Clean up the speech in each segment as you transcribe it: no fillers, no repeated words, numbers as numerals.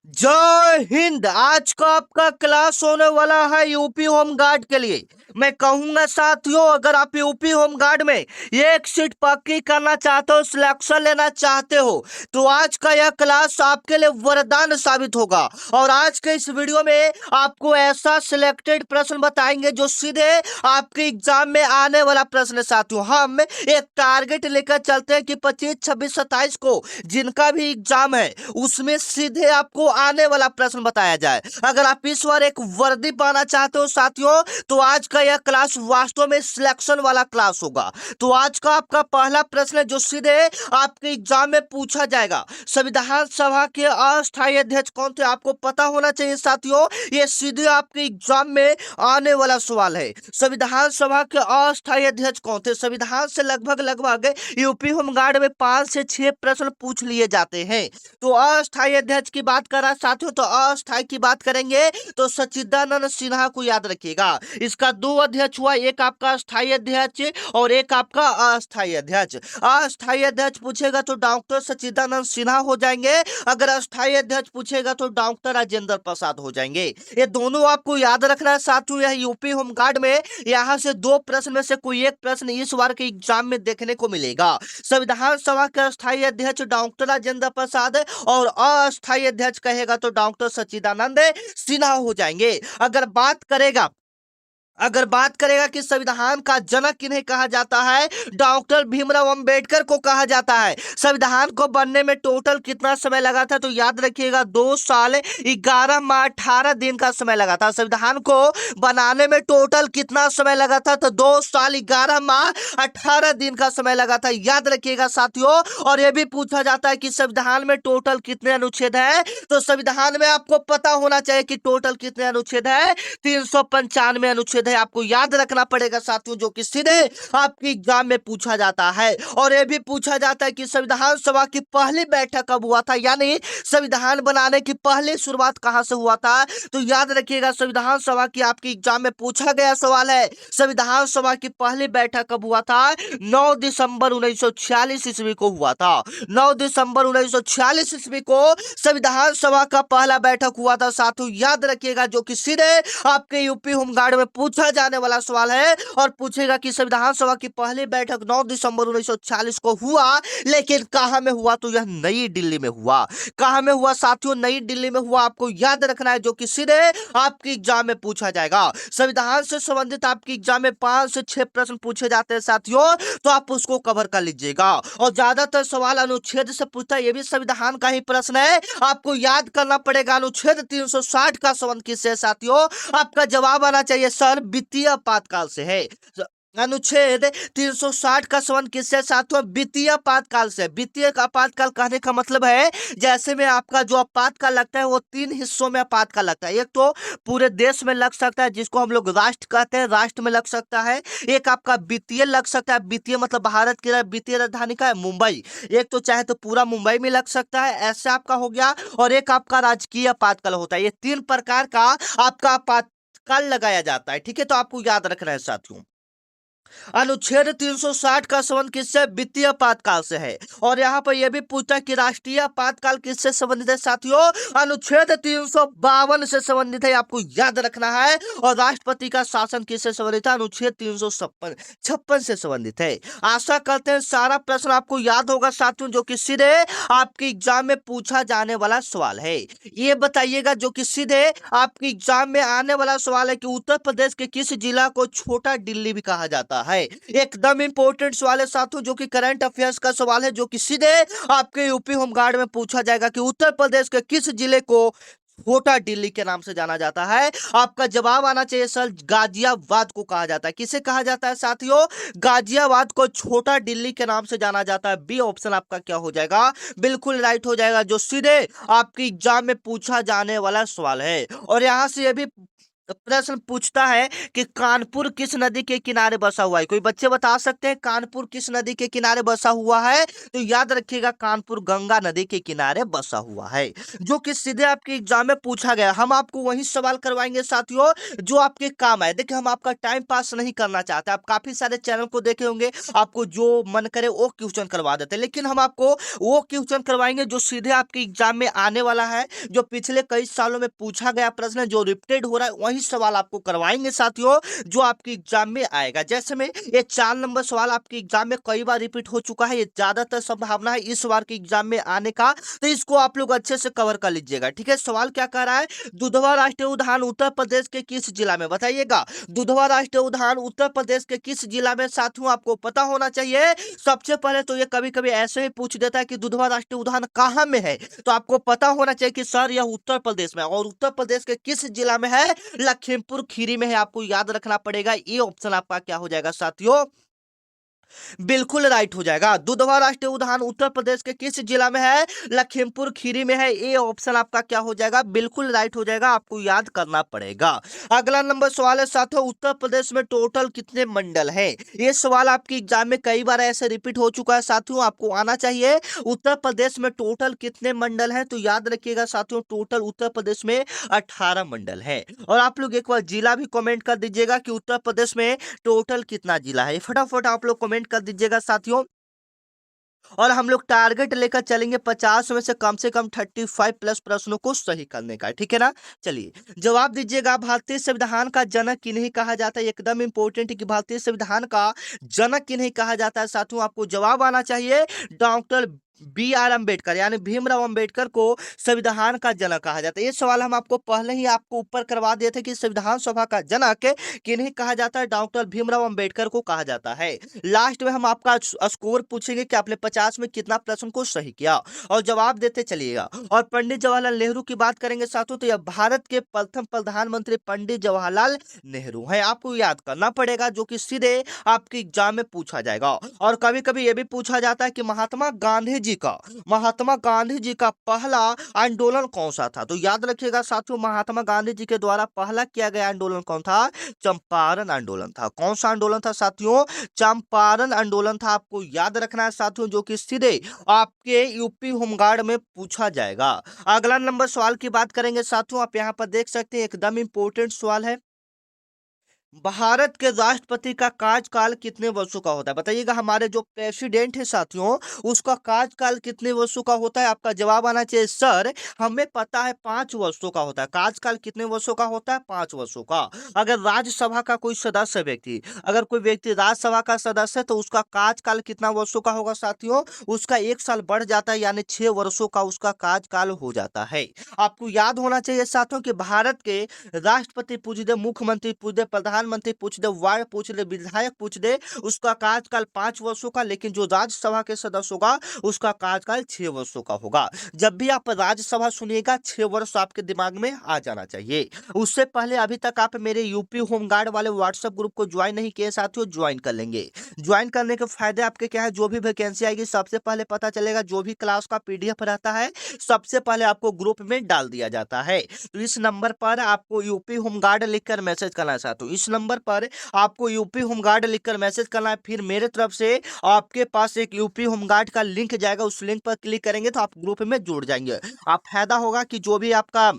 जय हिंद। आज का आपका क्लास होने वाला है यूपी होम गार्ड के लिए। मैं कहूंगा साथियों, अगर आप यूपी होम गार्ड में एक सीट पक्की करना चाहते हो, सिलेक्शन लेना चाहते हो, तो आज का यह क्लास आपके लिए वरदान साबित होगा। और आज के इस वीडियो में आपको ऐसा सिलेक्टेड प्रश्न बताएंगे जो सीधे आपके एग्जाम में आने वाला प्रश्न है। साथियों, हम एक टारगेट लेकर चलते हैं कि 25, 26, 27 को जिनका भी एग्जाम है उसमें सीधे आपको आने वाला प्रश्न बताया जाए। अगर आप इस बार एक वर्दी पाना चाहते हो साथियों, तो आज का यह क्लास वास्तव में सिलेक्शन वाला क्लास होगा। तो आज का आपका पहला प्रश्न है जो सीधे आपके एग्जाम में पूछा जाएगा। संविधान सभा के अस्थायी अध्यक्ष कौन थे? आपको पता होना चाहिए साथियों, ये सीधे आपके एग्जाम में आने वाला सवाल है। संविधान सभा के अस्थायी अध्यक्ष कौन थे? संविधान से लगभग लगभग यूपी होमगार्ड में 5 से 6 प्रश्न पूछ लिए जाते हैं। तो अस्थायी अध्यक्ष की बात कर रहा है साथियों, तो अस्थायी की बात करेंगे तो सच्चिदानंद सिन्हा को याद रखिएगा। इसका 2 अध्यक्ष हुआ, एक आपका स्थायी अध्यक्ष और एक आपका अस्थायी अध्यक्ष। अस्थायी अध्यक्ष पूछेगा तो डॉक्टर सच्चिदानंद सिन्हा हो जाएंगे। अगर अस्थायी अध्यक्ष पूछेगा तो डॉक्टर राजेंद्र प्रसाद हो जाएंगे। ये दोनों आपको याद रखना है साथियों। यह यूपी होमगार्ड में यहां से 2 प्रश्न में से कोई एक प्रश्न इस बार के एग्जाम में देखने को मिलेगा। संविधान सभा के अस्थायी अध्यक्ष डॉक्टर राजेंद्र प्रसाद और अस्थायी अध्यक्ष कहेगा तो डॉक्टर सच्चिदानंद सिन्हा हो जाएंगे। अगर बात करेगा कि संविधान का जनक किन्हें कहा जाता है, डॉक्टर भीमराव अंबेडकर को कहा जाता है। संविधान को बनने में टोटल कितना समय लगा था? तो याद रखिएगा 2 साल 11 माह 18 दिन का समय लगा था। संविधान को बनाने में टोटल कितना समय लगा था? तो 2 साल 11 माह 18 दिन का समय लगा था। याद रखिएगा साथियों। और यह भी पूछा जाता है कि संविधान में टोटल कितने अनुच्छेद है? तो संविधान में आपको पता होना चाहिए कि टोटल कितने अनुच्छेद है। 395 अनुच्छेद है। आपको याद रखना पड़ेगा साथियों, जो कि सीधे आपके एग्जाम में पूछा जाता है। और यह भी पूछा जाता है कि संविधान सभा की पहली बैठक कब हुआ था, यानी संविधान बनाने की पहली शुरुआत कहां से हुआ था? तो याद रखिएगा, संविधान सभा की आपके एग्जाम में पूछा गया सवाल है, संविधान सभा की पहली बैठक कब हुआ था? 9 दिसंबर 1946 ईस्वी को हुआ था। 9 दिसंबर 1946 ईस्वी को संविधान सभा का पहला बैठक हुआ था साथियों। याद रखिएगा, जो कि सीधे आपके यूपी होमगार्ड में पूछा जाने वाला सवाल है। और पूछेगा कि संविधान सभा की पहली बैठक 9 दिसंबर 1946 को हुआ, लेकिन कहां में हुआ? तो यह नई दिल्ली में हुआ। कहां में हुआ साथियों? नई दिल्ली में हुआ। आपको याद रखना है, जो कि सीधे आपके एग्जाम में पूछा जाएगा। संविधान से संबंधित आपके एग्जाम में 5 से 6 प्रश्न पूछे जाते हैं साथियों, तो आप उसको कवर कर लीजिएगा। और ज्यादातर सवाल अनुच्छेद से पूछता है, यह भी संविधान का ही प्रश्न है। आपको याद करना पड़ेगा अनुच्छेद 360 का संबंध किससे है साथियों? आपका जवाब आना चाहिए सर, वित्तीय आपातकाल से है। अनुच्छेद 360 का संबंध किससे साथियों? वित्तीय आपातकाल से। वित्तीय आपातकाल कहने का मतलब है, जैसे में आपका जो आपातकाल लगता है वो 3 हिस्सों में आपातकाल लगता है। एक तो पूरे देश में लग सकता है, जिसको हम लोग राष्ट्र कहते हैं, राष्ट्र में लग सकता है। एक आपका वित्तीय लग सकता है, वित्तीय मतलब भारत की वित्तीय राजधानी का है मुंबई। एक तो चाहे तो पूरा मुंबई में लग सकता है, ऐसे आपका हो गया। और एक आपका राजकीय आपातकाल होता है। ये 3 प्रकार का आपका आपातकाल लगाया जाता है। ठीक है, तो आपको याद रखना है साथियों। अनुच्छेद 360 का संबंध किससे? वित्तीय आपातकाल से है। और यहाँ पर यह भी पूछता है कि राष्ट्रीय आपातकाल किससे संबंधित है साथियों? अनुच्छेद 352 से संबंधित है, आपको याद रखना है। और राष्ट्रपति का शासन किससे संबंधित है? अनुच्छेद 356 से संबंधित है। आशा करते हैं सारा प्रश्न आपको याद होगा साथियों, जो कि सीधे आपके एग्जाम में पूछा जाने वाला सवाल है। ये बताइएगा, जो कि सीधे आपके एग्जाम में आने वाला सवाल है कि उत्तर प्रदेश के किस जिला को छोटा दिल्ली भी कहा जाता है? एकदम इंपॉर्टेंट सवाल है साथियों, जो कि करंट अफेयर्स का सवाल है, जो कि सीधे आपके यूपी होमगार्ड में पूछा जाएगा कि उत्तर प्रदेश के किस जिले को छोटा दिल्ली के नाम से जाना जाता है? आपका जवाब आना चाहिए सर, गाजियाबाद को कहा जाता है। किसे कहा जाता है साथियों? गाजियाबाद को छोटा दिल्ली के नाम से जाना जाता है। बी ऑप्शन आपका क्या हो जाएगा? बिल्कुल राइट हो जाएगा, जो सीधे आपके एग्जाम में पूछा जाने वाला सवाल है। और यहां से ये भी प्रश्न पूछता है कि कानपुर किस नदी के किनारे बसा हुआ है? कोई बच्चे बता सकते हैं कानपुर किस नदी के किनारे बसा हुआ है? तो याद रखिएगा कानपुर गंगा नदी के किनारे बसा हुआ है, जो कि सीधे आपके एग्जाम में पूछा गया। हम आपको वही सवाल करवाएंगे साथियों जो आपके काम आए। देखिए हम आपका टाइम पास नहीं करना चाहते, आप काफी सारे चैनल को देखे होंगे, आपको जो मन करे वो क्वेश्चन करवा देते, लेकिन हम आपको वो क्वेश्चन करवाएंगे जो सीधे आपके एग्जाम में आने वाला है, जो पिछले कई सालों में पूछा गया प्रश्न है, जो रिपीटेड हो रहा है, वही सवाल आपको करवाएंगे साथियों जो आपके एग्जाम में आएगा। जैसे में ये 4 नंबर सवाल आपके एग्जाम में कई बार रिपीट हो चुका है, ये ज्यादातर संभावना है इस बार के एग्जाम में आने का, तो इसको आप लोग अच्छे से कवर कर लीजिएगा। ठीक है, सवाल क्या कह रहा है? दुधवा राष्ट्रीय उद्यान उत्तर प्रदेश के किस जिला में? बताइएगा, दुधवा राष्ट्रीय उद्यान उत्तर प्रदेश के किस जिला में? साथियों आपको पता होना चाहिए। सबसे पहले तो ये कभी कभी ऐसे ही पूछ देता है कि दुधवा राष्ट्रीय उद्यान कहाँ में है, तो आपको पता होना चाहिए कि सर यह उत्तर प्रदेश में है, और उत्तर प्रदेश के किस जिला में है? लखीमपुर खीरी में है। आपको याद रखना पड़ेगा, ये ऑप्शन आपका क्या हो जाएगा साथियों? बिल्कुल राइट हो जाएगा। दुधवा राष्ट्रीय उद्यान उत्तर प्रदेश के किस जिला में है? लखीमपुर खीरी में है। ये ऑप्शन आपका क्या हो जाएगा? बिल्कुल राइट हो जाएगा, आपको याद करना पड़ेगा। अगला नंबर सवाल है साथियों, उत्तर प्रदेश में टोटल कितने मंडल हैं? ये सवाल आपके एग्जाम में कई बार ऐसे रिपीट हो चुका है साथियों, आपको आना चाहिए उत्तर प्रदेश में टोटल कितने मंडल हैं। तो याद रखिएगा साथियों, टोटल उत्तर प्रदेश में 18 मंडल है। और आप लोग एक बार जिला भी कमेंट कर दीजिएगा कि उत्तर प्रदेश में टोटल कितना जिला है, फटाफट आप लोग कमेंट कर दीजिएगा साथियों। और हम लोग टारगेट लेकर चलेंगे 50 में से कम 35 प्लस प्रश्नों को सही करने का, ठीक है ना। चलिए जवाब दीजिएगा, भारतीय संविधान का जनक किन्हें कहा जाता है? एकदम इंपॉर्टेंट कि भारतीय संविधान का जनक किन्हें कहा जाता है साथियों, आपको जवाब आना चाहिए डॉक्टर B.R. अम्बेडकर, यानी भीमराव अम्बेडकर को संविधान का जनक कहा जाता है। ये सवाल हम आपको पहले ही आपको ऊपर करवा दिए थे कि संविधान सभा का जनक किन्हें कहा जाता है? डॉक्टर भीमराव अम्बेडकर को कहा जाता है। लास्ट में हम आपका स्कोर पूछेंगे कि आपने 50 में कितना प्रश्न को सही किया, और जवाब देते चलिएगा। और पंडित जवाहरलाल नेहरू की बात करेंगे साथियों, तो यह भारत के प्रथम प्रधानमंत्री पंडित जवाहरलाल नेहरू है, आपको याद करना पड़ेगा, जो कि सीधे आपके एग्जाम में पूछा जाएगा। और कभी कभी यह भी पूछा जाता है कि महात्मा गांधी जी का पहला आंदोलन कौन सा था? तो याद रखिएगा साथियों, महात्मा गांधी जी के द्वारा पहला किया गया आंदोलन कौन था? चंपारण आंदोलन था। कौन सा आंदोलन था साथियों? चंपारण आंदोलन था, आपको याद रखना है साथियों, जो कि सीधे आपके यूपी होमगार्ड में पूछा जाएगा। अगला नंबर सवाल की बात करेंगे साथियों, आप यहाँ पर देख सकते हैं, एकदम इंपॉर्टेंट सवाल है। भारत के राष्ट्रपति का कार्यकाल कितने वर्षों का होता है? बताइएगा, हमारे जो प्रेसिडेंट है साथियों, उसका कार्यकाल कितने वर्षों का होता है? आपका जवाब आना चाहिए सर हमें पता है 5 वर्षों का होता है। कार्यकाल कितने वर्षों का होता है? 5 वर्षों का। अगर राज्यसभा का कोई सदस्य व्यक्ति, अगर कोई व्यक्ति राज्यसभा का सदस्य है, तो उसका कार्यकाल कितना वर्षों का होगा साथियों? उसका 1 साल बढ़ जाता है, यानी 6 वर्षों का उसका कार्यकाल हो जाता है। आपको याद होना चाहिए साथियों कि भारत के राष्ट्रपति पूछ दे, मुख्यमंत्री पूछ दे, प्रधानमंत्री पूछ दे, वार्ड पूछ दे, विधायक पूछ दे, उसका कार्यकाल 5 वर्षों का, लेकिन जो राज्यसभा के सदस्य होगा उसका कार्यकाल 6 वर्षों का होगा। जब भी आप राज्यसभा सुनिएगा 6 वर्ष आपके दिमाग में आ जाना चाहिए। उससे पहले अभी तक आप मेरे यूपी होमगार्ड वाले व्हाट्सएप ग्रुप को ज्वाइन नहीं किए साथियों, ज्वाइन कर लेंगे। ज्वाइन करने के फायदे आपके क्या है? जो भी वैकेंसी आएगी सबसे पहले पता चलेगा, जो भी क्लास का PDF रहता है सबसे पहले आपको ग्रुप में डाल दिया जाता है। तो इस नंबर पर आपको यूपी होमगार्ड लिखकर मैसेज करना है साथियों, इस नंबर पर आपको यूपी होमगार्ड लिखकर मैसेज करना है। फिर मेरे तरफ से आपके पास एक यूपी होमगार्ड का लिंक जाएगा, उस लिंक पर क्लिक करेंगे तो आप ग्रुप में जुड़ जाएंगे। आप फायदा होगा कि जो भी आपका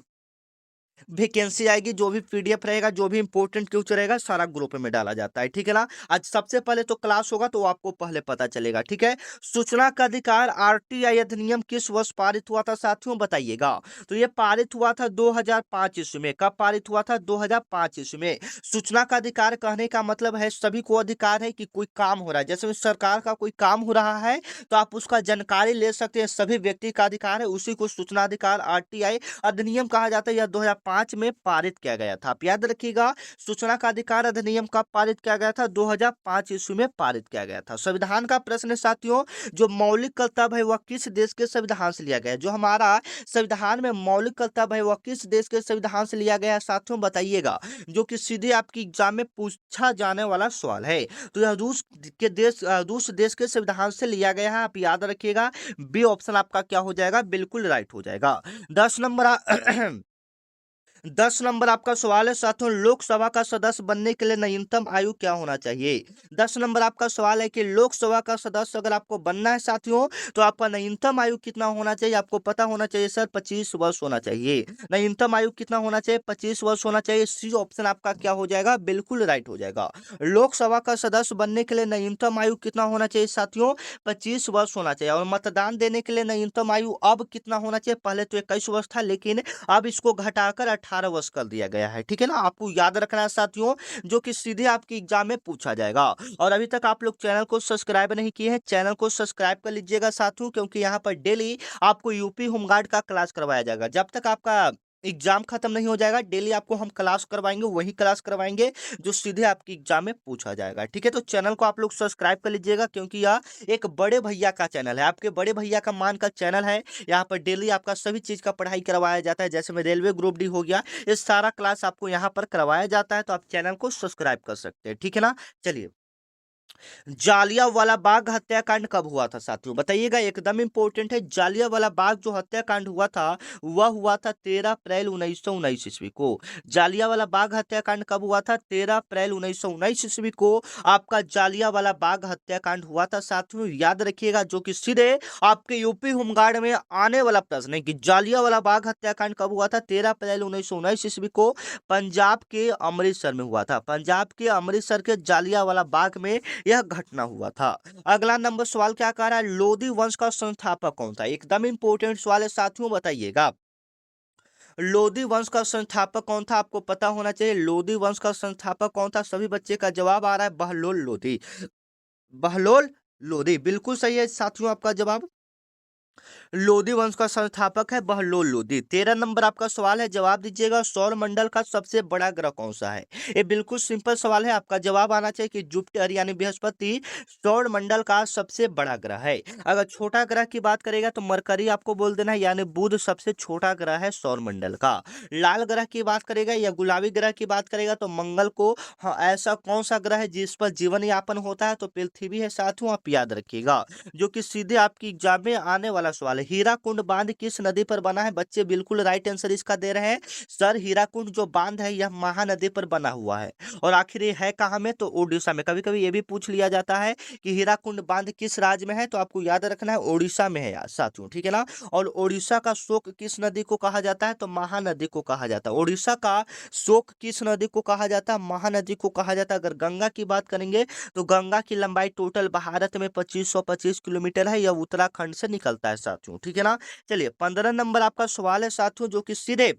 वैकेंसी आएगी, जो भी PDF रहेगा, जो भी इंपॉर्टेंट क्वेश्चन रहेगा, सारा ग्रुप में डाला जाता है, ठीक है ना। आज सबसे पहले तो क्लास होगा तो आपको पहले पता चलेगा, ठीक है। सूचना का अधिकार RTI अधिनियम किस वर्ष पारित हुआ था साथियों? बताइएगा। तो ये पारित हुआ था 2005 ईस्वी में। कब पारित हुआ था? 2005 ईस्वी में। सूचना का अधिकार कहने का मतलब है सभी को अधिकार है कि कोई काम हो रहा है, जैसे सरकार का कोई काम हो रहा है तो आप उसका जानकारी ले सकते हैं, सभी व्यक्ति का अधिकार है, उसी को सूचना अधिकार RTI अधिनियम कहा जाता है। यह 2005 में पारित किया गया था। आप याद रखिएगा, सूचना का अधिकार अधिनियम कब पारित किया गया था? 2005 ईस्वी में पारित किया गया था। संविधान का प्रश्न है साथियों, जो मौलिक कर्तव्य है वह किस देश के संविधान से लिया गया है? जो हमारा संविधान में मौलिक कर्तव्य है वह किस देश के संविधान से लिया गया है साथियों? बताइएगा, जो कि सीधे आपकी एग्जाम में पूछा जाने वाला सवाल है। तो यह रूस देश के संविधान से लिया गया है, आप याद रखिएगा। B ऑप्शन आपका क्या हो जाएगा? बिल्कुल राइट हो जाएगा। 10 नंबर 10 नंबर आपका सवाल है साथियों, लोकसभा का सदस्य बनने के लिए न्यूनतम आयु क्या होना चाहिए? 10 नंबर आपका सवाल है कि लोकसभा का सदस्य अगर आपको बनना है साथियों, तो आपका न्यूनतम आयु कितना होना चाहिए? आपको पता होना चाहिए सर, 25 वर्ष होना चाहिए। न्यूनतम आयु कितना होना चाहिए? 25 वर्ष होना चाहिए। सी ऑप्शन आपका क्या हो जाएगा? बिल्कुल राइट हो जाएगा। लोकसभा का सदस्य बनने के लिए न्यूनतम आयु कितना होना चाहिए साथियों? 25 वर्ष होना चाहिए। और मतदान देने के लिए न्यूनतम आयु अब कितना होना चाहिए? पहले तो 21 वर्ष था, लेकिन अब इसको घटाकर 18 वर्ष कर दिया गया है। ठीक है ना, आपको याद रखना है साथियों, जो कि सीधे आपकी एग्जाम में पूछा जाएगा। और अभी तक आप लोग चैनल को सब्सक्राइब नहीं किए हैं, चैनल को सब्सक्राइब कर लीजिएगा साथियों, क्योंकि यहाँ पर डेली आपको यूपी होमगार्ड का क्लास करवाया जाएगा। जब तक आपका एग्जाम खत्म नहीं हो जाएगा, डेली आपको हम क्लास करवाएंगे, वही क्लास करवाएंगे जो सीधे आपकी एग्जाम में पूछा जाएगा। ठीक है, तो चैनल को आप लोग सब्सक्राइब कर लीजिएगा, क्योंकि यह एक बड़े भैया का चैनल है, आपके बड़े भैया का मान का चैनल है। यहाँ पर डेली आपका सभी चीज का पढ़ाई करवाया जाता है, जैसे में रेलवे ग्रुप डी हो गया, ये सारा क्लास आपको यहाँ पर करवाया जाता है। तो आप चैनल को सब्सक्राइब कर सकते हैं। ठीक है ना, चलिए, जालियांवाला बाग हत्याकांड कब हुआ था साथियों? बताइएगा, एकदम इंपॉर्टेंट है। जालियांवाला बाग जो हत्याकांड हुआ था, वह हुआ था 13 अप्रैल 1919 ईस्वी को। जालियांवाला बाग हत्याकांड कब हुआ था? 13 अप्रैल 1919 ईस्वी को आपका जालियांवाला बाग हत्याकांड हुआ था साथियों, याद रखिएगा, जो कि सीधे आपके यूपी होमगार्ड में आने वाला प्रश्न है कि जालियांवाला बाग हत्याकांड कब हुआ था? 13 अप्रैल 1919 ईस्वी को पंजाब के अमृतसर में हुआ था। पंजाब के अमृतसर के जालियांवाला बाग में यह घटना हुआ था। अगला नंबर सवाल क्या कह रहा है? लोधी वंश का संस्थापक कौन था? एकदम इंपॉर्टेंट सवाल है साथियों, बताइएगा, लोधी वंश का संस्थापक कौन था? आपको पता होना चाहिए, लोधी वंश का संस्थापक कौन था? सभी बच्चे का जवाब आ रहा है बहलोल लोधी। बहलोल लोधी बिल्कुल सही है साथियों, आपका जवाब लोधी वंश का संस्थापक है बहलोल लोधी। 13 नंबर आपका सवाल है, जवाब दीजिएगा, सौर मंडल का सबसे बड़ा ग्रह कौन सा है? ये बिल्कुल सिंपल सवाल है, आपका जवाब आना चाहिए कि जुपिटर यानी बृहस्पति सौर मंडल का सबसे बड़ा ग्रह है। अगर छोटा ग्रह की बात करेगा तो मरकरी आपको बोल देना है, यानी बुध सबसे छोटा ग्रह है सौर मंडल का। लाल ग्रह की बात करेगा या गुलाबी ग्रह की बात करेगा तो मंगल को, हाँ, ऐसा कौन सा ग्रह है जिस पर जीवन यापन होता है? तो पृथ्वी है साथियों, आप याद रखिएगा, जो कि सीधे आपकी एग्जाम में आने वाला सवाल है। हीराकुंड बांध किस नदी पर बना है? बच्चे बिल्कुल राइट आंसर इसका दे रहे हैं सर, हीराकुंड जो बांध है यह महानदी पर बना हुआ है। और आखिर ये है कहाँ में? तो ओडिशा में। कभी कभी ये भी पूछ लिया जाता है कि हीराकुंड बांध किस राज्य में है, तो आपको याद रखना है ओडिशा में है यार साथियों, ठीक है ना। और ओडिशा का शोक किस नदी को कहा जाता है? तो महानदी को कहा जाता है। ओडिशा का शोक किस नदी को कहा जाता है? महानदी को कहा जाता है। अगर गंगा की बात करेंगे तो गंगा की लंबाई टोटल भारत में 2525 किलोमीटर है, यह उत्तराखंड से निकलता है साथियों, ठीक है ना। चलिए, 15 नंबर आपका सवाल है साथियों, जो कि सीधे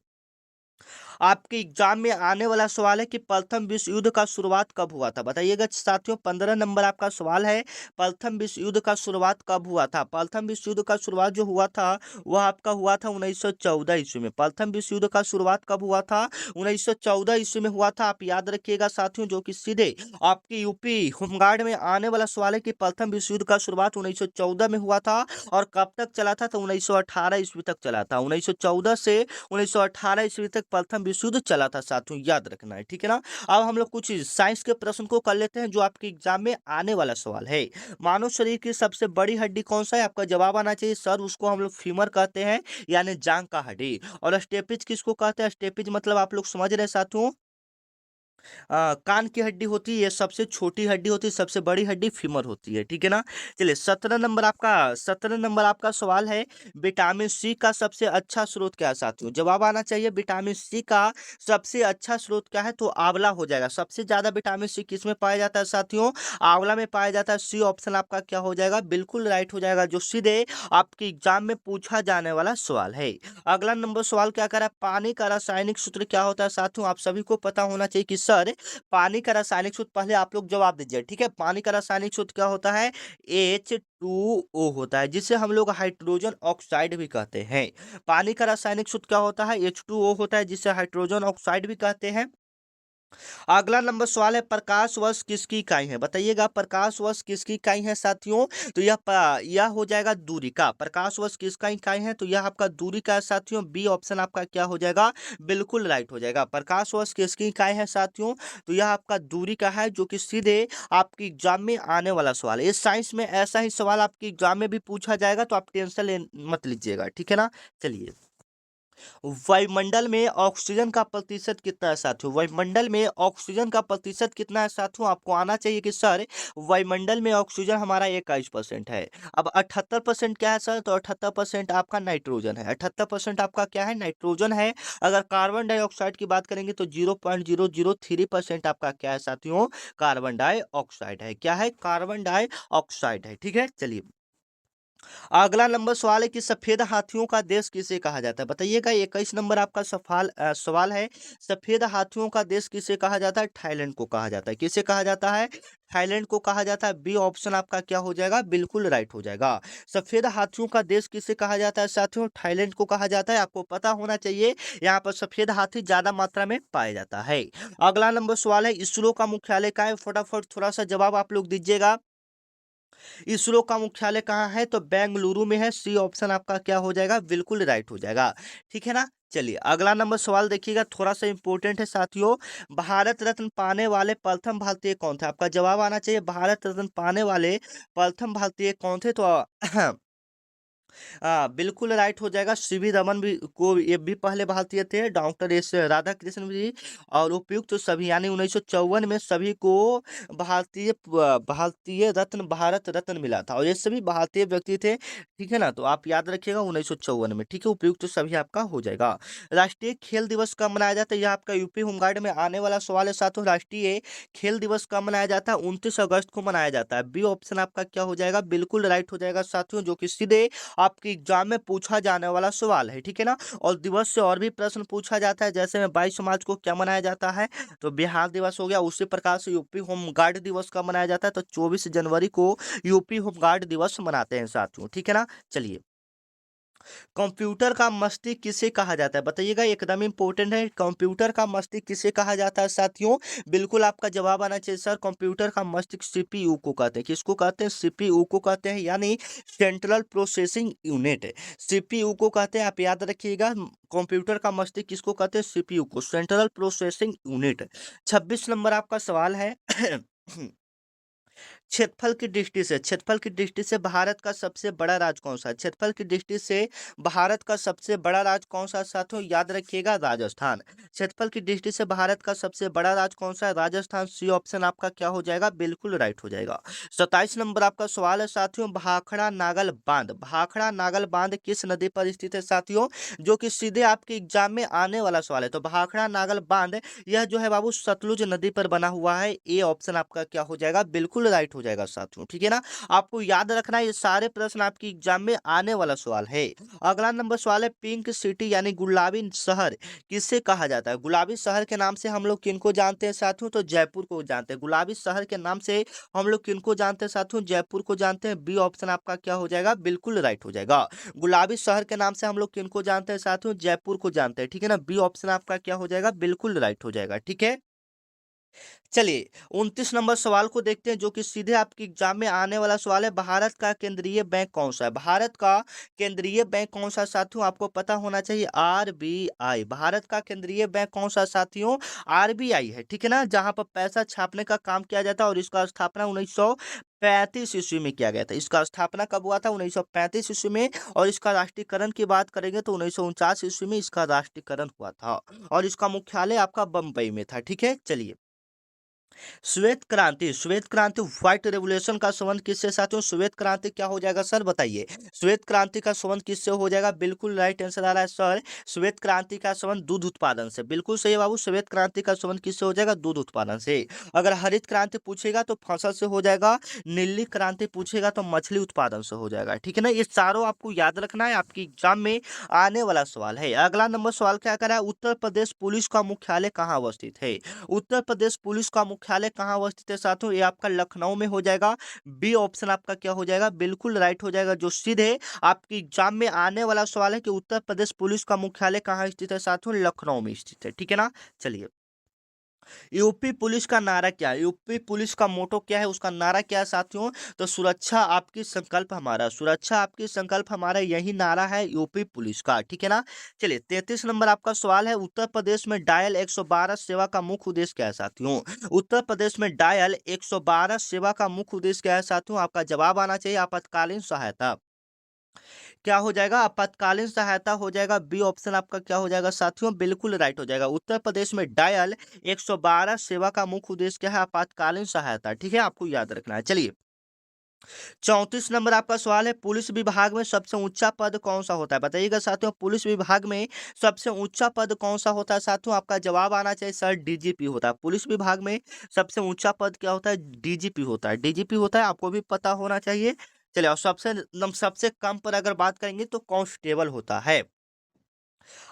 आपके एग्जाम में आने वाला सवाल है कि प्रथम विश्व युद्ध का शुरुआत कब हुआ था? बताइएगा साथियों, 15 नंबर आपका सवाल है, प्रथम विश्व युद्ध का शुरुआत कब हुआ था? प्रथम विश्व युद्ध का शुरुआत जो हुआ था वह आपका हुआ था 1914 ईस्वी में। प्रथम विश्व युद्ध का शुरुआत कब हुआ था? 1914 ईस्वी में हुआ था, आप याद रखिएगा साथियों, जो कि सीधे आपकी यूपी होमगार्ड में आने वाला सवाल है कि प्रथम विश्व युद्ध का शुरुआत 1914 में हुआ था और कब तक चला था? तो 1918 ईस्वी तक चला था। 1914 से 1918 ईस्वी तक प्रथम विश्व युद्ध चला था साथियों, याद रखना है, ठीक है ना। अब हम लोग कुछ साइंस के प्रश्न को कर लेते हैं, जो आपके एग्जाम में आने वाला सवाल है। मानव शरीर की सबसे बड़ी हड्डी कौन सा है? आपका जवाब आना चाहिए सर, उसको हम लोग फीमर कहते हैं, यानी जांग का हड्डी। और स्टेपिज किसको कहते हैं? स्टेपिज मतलब आप लोग समझ रहे हैं साथियों, कान की हड्डी होती है, ये सबसे छोटी हड्डी होती है, सबसे बड़ी हड्डी फीमर होती है, ठीक है ना। चलिए, 17 नंबर आपका सवाल है, विटामिन सी का सबसे अच्छा स्रोत क्या है साथियों? जवाब आना चाहिए, विटामिन सी का सबसे अच्छा स्रोत क्या है? तो आंवला हो जाएगा। सबसे ज्यादा विटामिन सी किस में पाया जाता है साथियों? आंवला में पाया जाता है। सी ऑप्शन आपका क्या हो जाएगा? बिल्कुल राइट हो जाएगा, जो सीधे आपके एग्जाम में पूछा जाने वाला सवाल है। अगला नंबर सवाल क्या कर रहा है? पानी का रासायनिक सूत्र क्या होता है साथियों? आप सभी को पता होना चाहिए कि सर, पानी का रासायनिक सूत्र, पहले आप लोग जवाब दीजिए, ठीक है। पानी का रासायनिक सूत्र क्या होता है? H2O होता है, जिसे हम लोग हाइड्रोजन ऑक्साइड भी कहते हैं। पानी का रासायनिक सूत्र क्या होता है? H2O होता है, जिसे हाइड्रोजन ऑक्साइड भी कहते हैं। अगला नंबर सवाल है, प्रकाश वर्ष किसकी इकाई है? बताइएगा, प्रकाश वर्ष किसकी इकाई है साथियों? तो यह हो जाएगा दूरी का। प्रकाश वर्ष किसका इकाई है? तो यह आपका दूरी का है साथियों। बी ऑप्शन आपका क्या हो जाएगा? बिल्कुल राइट हो जाएगा। प्रकाश वर्ष किसकी इकाई है साथियों? तो यह आपका दूरी का है, जो कि सीधे आपके एग्जाम में आने वाला सवाल है। इस साइंस में ऐसा ही सवाल आपके एग्जाम में भी पूछा जाएगा, तो आप टेंशन मत लीजिएगा, ठीक है ना। चलिए, वायुमंडल में ऑक्सीजन का प्रतिशत कितना है साथियों? वायुमंडल में ऑक्सीजन का प्रतिशत कितना है साथियों? आपको आना चाहिए कि सर वायुमंडल में ऑक्सीजन हमारा 21% है। अब 78% क्या है सर? तो 78% आपका नाइट्रोजन है। 78% आपका क्या है? नाइट्रोजन है। अगर कार्बन डाइऑक्साइड की बात करेंगे तो 0.003% आपका क्या है साथियों? कार्बन डाइऑक्साइड है। क्या है? कार्बन डाइऑक्साइड है। ठीक है, चलिए अगला नंबर सवाल है कि सफेद हाथियों का देश किसे कहा जाता है? बताइएगा। 21 नंबर आपका सवाल है। सफेद हाथियों का देश किसे कहा जाता है? थाईलैंड को कहा जाता है। किसे कहा जाता है? थाईलैंड को कहा जाता है। बी ऑप्शन आपका क्या हो जाएगा? बिल्कुल राइट हो जाएगा। सफेद हाथियों का देश किसे कहा जाता है साथियों? थाईलैंड को कहा जाता है। आपको पता होना चाहिए यहाँ पर सफेद हाथी ज्यादा मात्रा में पाया जाता है। अगला नंबर सवाल है इसरो का मुख्यालय कहाँ है? फटाफट थोड़ा सा जवाब आप लोग दीजिएगा। इसरो का मुख्यालय कहाँ है? तो बेंगलुरु में है। सी ऑप्शन आपका क्या हो जाएगा? बिल्कुल राइट हो जाएगा। ठीक है ना? चलिए अगला नंबर सवाल देखिएगा, थोड़ा सा इंपॉर्टेंट है साथियों। भारत रत्न पाने वाले प्रथम भारतीय कौन थे? आपका जवाब आना चाहिए। भारत रत्न पाने वाले प्रथम भारतीय कौन थे? तो बिल्कुल राइट हो जाएगा। सीवी रमन भी को ये भी पहले भारतीय थे, डॉक्टर एस राधाकृष्ण भी, और उपयुक्त तो सभी यानी 1954 में सभी को भारतीय रत्न भारत रत्न मिला था, और ये सभी भारतीय व्यक्ति थे। ठीक है ना? तो आप याद रखिएगा 1954 में। ठीक है, उपयुक्त तो सभी आपका हो जाएगा। राष्ट्रीय खेल दिवस कब मनाया जाता है? यह आपका यूपी होमगार्ड में आने वाला सवाल है साथियों। राष्ट्रीय खेल दिवस कब मनाया जाता है? 29 अगस्त को मनाया जाता है। बी ऑप्शन आपका क्या हो जाएगा? बिल्कुल राइट हो जाएगा साथियों, जो कि सीधे आपके एग्जाम में पूछा जाने वाला सवाल है। ठीक है ना? और दिवस से और भी प्रश्न पूछा जाता है, जैसे में 22 मार्च को क्या मनाया जाता है? तो बिहार दिवस हो गया। उसी प्रकार से यूपी होमगार्ड दिवस कब मनाया जाता है? तो 24 जनवरी को यूपी होमगार्ड दिवस मनाते हैं साथियों। ठीक है ना? चलिए कंप्यूटर का मस्तिष्क किसे कहा जाता है? बताइएगा, एकदम इंपॉर्टेंट है। कंप्यूटर का मस्तिष्क किसे कहा जाता है साथियों? बिल्कुल आपका जवाब आना चाहिए सर। कंप्यूटर का मस्तिष्क सीपीयू को कहते हैं। किसको कहते हैं? सीपीयू को कहते हैं, यानी सेंट्रल प्रोसेसिंग यूनिट। सीपीयू को कहते हैं, आप याद रखिएगा। कंप्यूटर का मस्तिष्क किसको कहते हैं? सीपीयू को, सेंट्रल प्रोसेसिंग यूनिट। 26 नंबर आपका सवाल है। क्षेत्रफल की दृष्टि से भारत का सबसे बड़ा राज्य कौन सा है? क्षेत्रफल की दृष्टि से भारत का सबसे बड़ा राज्य कौन सा है साथियों? याद रखिएगा, राजस्थान। क्षेत्रफल की दृष्टि से भारत का सबसे बड़ा राज्य कौन सा है? राजस्थान। सी ऑप्शन आपका क्या हो जाएगा? बिल्कुल राइट हो जाएगा। 27 नंबर आपका सवाल है साथियों, भाखड़ा नागल बांध। भाखड़ा नागल बांध किस नदी पर स्थित है साथियों? जो कि सीधे आपके एग्जाम में आने वाला सवाल है। तो भाखड़ा नागल बांध यह जो है बाबू सतलुज नदी पर बना हुआ है। ए ऑप्शन आपका क्या हो जाएगा? बिल्कुल राइट हो जाएगा साथियों। ठीक है ना? आपको याद रखना है, ये सारे प्रश्न आपकी एग्जाम में आने वाला सवाल है। अगला नंबर सवाल है, पिंक सिटी यानी गुलाबी शहर किसे कहा जाता है? गुलाबी शहर के नाम से हम लोग किनको जानते हैं साथियों? तो जयपुर को जानते हैं। गुलाबी शहर के नाम से हम लोग किनको जानते हैं साथियों? जयपुर को जानते हैं। बी ऑप्शन आपका क्या हो जाएगा? बिल्कुल राइट हो जाएगा। गुलाबी शहर के नाम से हम लोग किनको जानते हैं साथियों? जयपुर को जानते हैं। ठीक है ना? बी ऑप्शन आपका क्या हो जाएगा? बिल्कुल राइट हो जाएगा। ठीक है, चलिए 29 नंबर सवाल को देखते हैं, जो कि सीधे आपके एग्जाम में आने वाला सवाल है। भारत का केंद्रीय बैंक कौन सा है? भारत का केंद्रीय बैंक कौन सा साथियों? आपको पता होना चाहिए। आरबीआई। भारत का केंद्रीय बैंक कौन सा साथियों? आरबीआई है। ठीक है ना? जहां पर पैसा छापने का काम किया जाता है, और इसका स्थापना 1935 ईस्वी में किया गया था। इसका स्थापना कब हुआ था? 1935 ईस्वी में। और इसका राष्ट्रीयकरण की बात करेंगे तो 1949 ईस्वी में इसका राष्ट्रीयकरण हुआ था, और इसका मुख्यालय आपका बम्बई में था। ठीक है, चलिए श्वेत क्रांति व्हाइट रेवोल्यूशन का संबंध किससे साथियों? श्वेत क्रांति क्या हो जाएगा सर? बताइए। श्वेत क्रांति का संबंध किससे हो जाएगा? बिल्कुल राइट आंसर आ रहा है सर। श्वेत क्रांति का संबंध दूध उत्पादन से। बिल्कुल सही है बाबू। श्वेत क्रांति का संबंध किससे हो जाएगा? दूध उत्पादन से। अगर हरित क्रांति पूछेगा तो फसल से हो जाएगा। नीली क्रांति पूछेगा तो मछली उत्पादन से हो जाएगा। ठीक है ना? ये चारों आपको याद रखना है, आपकी एग्जाम में आने वाला सवाल है। अगला नंबर सवाल क्या करा है? उत्तर प्रदेश पुलिस का मुख्यालय कहाँ अवस्थित है? उत्तर प्रदेश पुलिस का मुख्यालय कहाँ अवस्थित है साथियों? ये आपका लखनऊ में हो जाएगा। बी ऑप्शन आपका क्या हो जाएगा? बिल्कुल राइट हो जाएगा, जो सीधे आपकी एग्जाम में आने वाला सवाल है कि उत्तर प्रदेश पुलिस का मुख्यालय कहाँ स्थित है साथियों? लखनऊ में स्थित है। ठीक है ना? चलिए यूपी पुलिस का नारा क्या है? यूपी पुलिस का मोटो क्या है? उसका नारा क्या है साथियों? तो सुरक्षा आपकी संकल्प हमारा। सुरक्षा आपकी संकल्प हमारा, यही नारा है यूपी पुलिस का। ठीक है ना? चलिए 33 नंबर आपका सवाल है, उत्तर प्रदेश में डायल 112 सेवा का मुख्य उद्देश्य क्या है साथियों? उत्तर प्रदेश में डायल 112 सेवा का मुख्य उद्देश्य क्या है साथियों? आपका जवाब आना चाहिए आपातकालीन सहायता। क्या हो जाएगा, आपातकालीन सहायता हो जाएगा। बी ऑप्शन आपका क्या हो जाएगा साथियों, बिल्कुल राइट हो जाएगा। उत्तर प्रदेश में डायल 112 सेवा का मुख्य उद्देश्य क्या है, आपातकालीन सहायता। ठीक है, आपको याद रखना है। चलिए 34 नंबर आपका सवाल है, पुलिस विभाग में सबसे ऊंचा पद कौन सा होता है, बताइएगा साथियों। पुलिस विभाग में सबसे ऊंचा पद कौन सा होता है साथियों, आपका जवाब आना चाहिए सर डीजीपी होता है। पुलिस विभाग में सबसे ऊंचा पद क्या होता है, डीजीपी होता है। डीजीपी होता है, आपको भी पता होना चाहिए। चलिए, और सबसे कम पर अगर बात करेंगे तो कांस्टेबल होता है।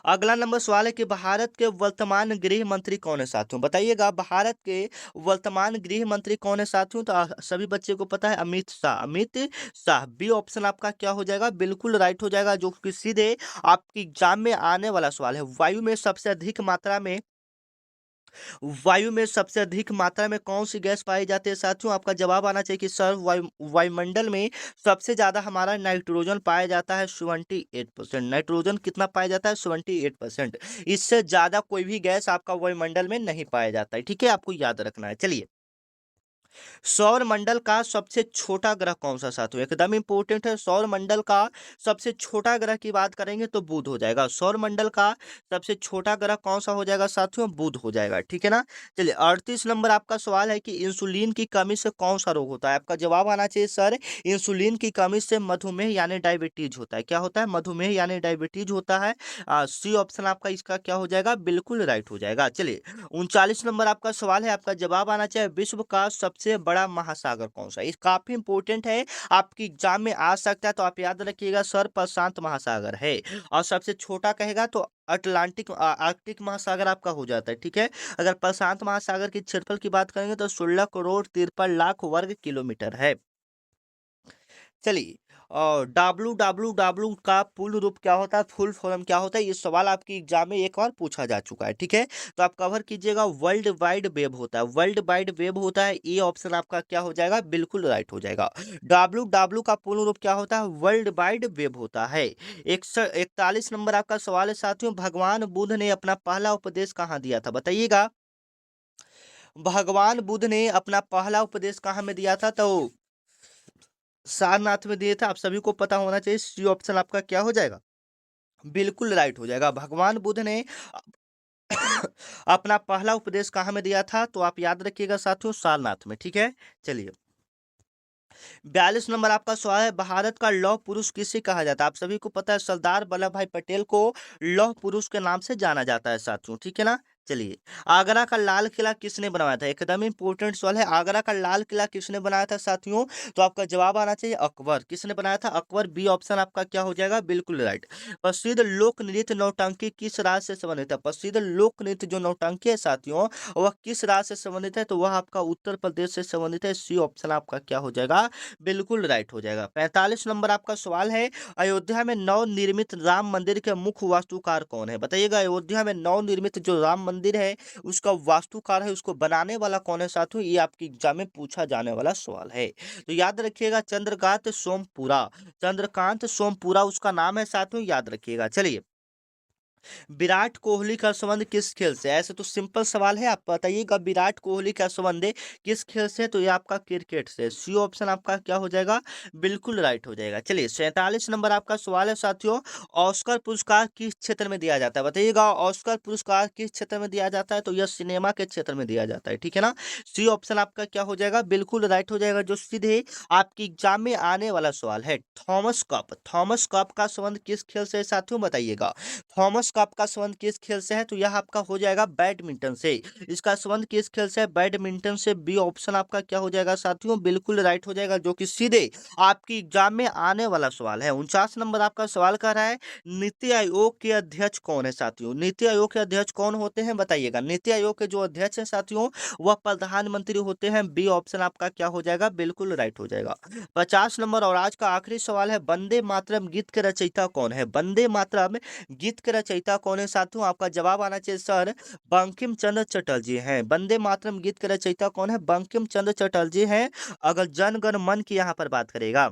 अगला नंबर सवाल है कि भारत के वर्तमान गृह मंत्री कौन है साथियों, बताइएगा भारत के वर्तमान गृह मंत्री कौन है साथियों। तो सभी बच्चे को पता है, अमित शाह। अमित शाह, बी ऑप्शन आपका क्या हो जाएगा, बिल्कुल राइट हो जाएगा, जो कि सीधे आपकी एग्जाम में आने वाला सवाल है। वायु में सबसे अधिक मात्रा में कौन सी गैस पाई जाती है साथियों, आपका जवाब आना चाहिए कि सर वायुमंडल में सबसे ज्यादा हमारा नाइट्रोजन पाया जाता है 78%। नाइट्रोजन कितना पाया जाता है, 78%। इससे ज्यादा कोई भी गैस आपका वायुमंडल में नहीं पाया जाता है। ठीक है, आपको याद रखना है। चलिए, सौर मंडल का सबसे छोटा ग्रह कौन सा साथियों, एकदम इंपॉर्टेंट है। सौर मंडल का सबसे छोटा ग्रह की बात करेंगे तो बुध हो जाएगा। सौर मंडल का सबसे छोटा ग्रह कौन सा हो जाएगा साथियों, बुध हो जाएगा। ठीक है ना। चलिए 38 नंबर आपका सवाल है कि इंसुलिन की कमी से कौन सा रोग होता है, आपका जवाब आना चाहिए सर इंसुलिन की कमी से मधुमेह यानी डायबिटीज होता है। क्या होता है, मधुमेह यानी डायबिटीज होता है। सी ऑप्शन आपका इसका क्या हो जाएगा, बिल्कुल राइट हो जाएगा। चलिए 39 नंबर आपका सवाल है, आपका जवाब आना चाहिए विश्व का सबसे बड़ा महासागर कौन सा है। ये काफी इंपॉर्टेंट है, आपकी एग्जाम में आ सकता है, तो आप याद रखिएगा सर प्रशांत महासागर है। और सबसे छोटा कहेगा तो आर्कटिक महासागर आपका हो जाता है। ठीक है, अगर प्रशांत महासागर की क्षेत्रफल की बात करेंगे तो 16 करोड़ 53 लाख वर्ग किलोमीटर है। चलिए, और WWW का पूर्ण रूप क्या होता है, फुल फॉर्म क्या होता है, ये सवाल आपकी एग्जाम में एक बार पूछा जा चुका है। ठीक है, तो आप कवर कीजिएगा, वर्ल्ड वाइड वेब होता है। वर्ल्ड वाइड वेब होता है, ये ऑप्शन आपका क्या हो जाएगा, बिल्कुल राइट हो जाएगा। WW का पूर्ण रूप क्या होता है, वर्ल्ड वाइड वेब होता है। 41 नंबर आपका सवाल है साथियों, भगवान बुद्ध ने अपना पहला उपदेश कहाँ दिया था, बताइएगा। भगवान बुद्ध ने अपना पहला उपदेश कहाँ में दिया था, तो सारनाथ में दिए थे। आप सभी को पता होना चाहिए। सी ऑप्शन आपका क्या हो जाएगा, बिल्कुल राइट हो जाएगा। भगवान बुद्ध ने अपना पहला उपदेश कहाँ में दिया था, तो आप याद रखिएगा साथियों, सारनाथ में। ठीक है, चलिए 42 नंबर आपका सवाल है, भारत का लौह पुरुष किसे कहा जाता है। आप सभी को पता है, सरदार वल्लभ भाई पटेल को लौह पुरुष के नाम से जाना जाता है साथियों। ठीक है ना। चलिए, आगरा का लाल किला किसने बनवाया था, एकदम इंपॉर्टेंट सवाल है। आगरा का लाल किला किसने बनाया था साथियों, तो आपका जवाब आना चाहिए अकबर। किसने बनाया था, अकबर। बी ऑप्शन आपका क्या हो जाएगा, बिल्कुल राइट। प्रसिद्ध लोक नृत्य नौटंकी किस राज्य से संबंधित है, प्रसिद्ध लोक नृत्य जो नौटंकी है साथियों, वह किस राज्य से संबंधित है, तो वह आपका उत्तर प्रदेश से संबंधित है। सी ऑप्शन आपका क्या हो जाएगा, बिल्कुल राइट हो जाएगा। 45 नंबर आपका सवाल है, अयोध्या में नवनिर्मित राम मंदिर के मुख्य वास्तुकार कौन है, बताइएगा। अयोध्या में नवनिर्मित जो राम मंदिर है उसका वास्तुकार है, उसको बनाने वाला कौन है साथियों, ये आपकी एग्जाम में पूछा जाने वाला सवाल है। तो याद रखिएगा, चंद्रकांत सोमपुरा। चंद्रकांत सोमपुरा उसका नाम है साथियों, याद रखिएगा। चलिए, विराट कोहली का संबंध किस खेल से, ऐसे तो सिंपल सवाल है, आप बताइएगा विराट कोहली का संबंध किस खेल से, तो ये आपका क्रिकेट से। सी ऑप्शन आपका क्या हो जाएगा, बिल्कुल राइट हो जाएगा। चलिए 47 नंबर आपका सवाल है साथियों, ऑस्कर पुरस्कार किस क्षेत्र में दिया जाता है, बताइएगा। ऑस्कर पुरस्कार किस क्षेत्र में दिया जाता है, तो यह सिनेमा के क्षेत्र में दिया जाता है। ठीक है ना। सी ऑप्शन आपका क्या हो जाएगा, बिल्कुल राइट हो जाएगा, जो सीधे आपकी एग्जाम में आने वाला सवाल है। Thomas cup. थॉमस कप का संबंध किस खेल से है साथियों, बताइएगा। थॉमस का आपका संबंध किस खेल से है, तो यह आपका हो जाएगा बैडमिंटन से। इसका संबंध किस खेल से है, बैडमिंटन से। बी ऑप्शन आपका क्या हो जाएगा साथियों, बिल्कुल राइट हो जाएगा, जो कि सीधे आपकी एग्जाम में आने वाला सवाल है। 49 नंबर आपका सवाल कर रहा है, नीति आयोग के अध्यक्ष कौन है साथियों। नीति आयोग के अध्यक्ष कौन होते हैं, बताइएगा। नीति आयोग के जो अध्यक्ष है साथियों, वह प्रधानमंत्री होते हैं। बी ऑप्शन आपका क्या हो जाएगा, बिल्कुल राइट हो जाएगा। 50 नंबर और आज का आखिरी सवाल है, वंदे मातरम गीत के रचयिता कौन है। वंदे मातरम गीत के रचयिता कौन है साथियों, आपका जवाब आना चाहिए सर बंकिम चंद्र चटर्जी हैं। वंदे मातरम गीत के रचयिता कौन है, बंकिम चंद्र चटर्जी हैं। अगर जन गण मन की यहाँ पर बात करेगा,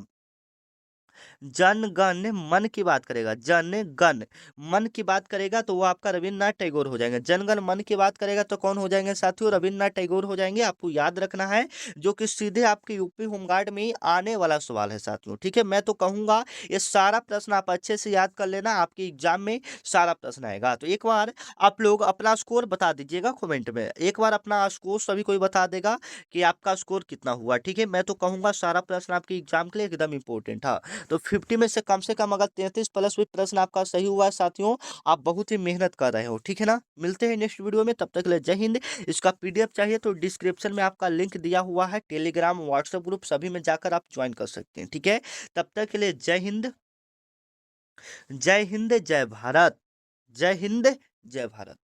जन गण मन की बात करेगा, जन गण मन की बात करेगा तो वो आपका रविन्द्रनाथ टैगोर हो जाएंगे। जनगण मन की बात करेगा तो कौन हो जाएंगे साथियों? रविन्द्रनाथ टैगोर हो जाएंगे। आपको याद रखना है, जो कि सीधे आपके यूपी होमगार्ड में ही आने वाला सवाल है साथियों। ठीक है, मैं तो कहूंगा ये सारा प्रश्न आप अच्छे से याद कर लेना, आपके एग्जाम में सारा प्रश्न आएगा। तो एक बार आप लोग अपना स्कोर बता दीजिएगा कमेंट में, एक बार अपना स्कोर सभी कोई बता देगा कि आपका स्कोर कितना हुआ। ठीक है, मैं तो कहूंगा सारा प्रश्न आपके एग्जाम के लिए एकदम इंपॉर्टेंट था। तो 50 में से कम अगर 33 प्लस भी प्रश्न आपका सही हुआ है साथियों, आप बहुत ही मेहनत कर रहे हो। ठीक है ना, मिलते हैं नेक्स्ट वीडियो में, तब तक के लिए जय हिंद। इसका पीडीएफ चाहिए तो डिस्क्रिप्शन में आपका लिंक दिया हुआ है, टेलीग्राम व्हाट्सएप ग्रुप सभी में जाकर आप ज्वाइन कर सकते हैं। ठीक है, तब तक के लिए जय हिंद, जय हिंद, जय भारत, जय हिंद, जय भारत।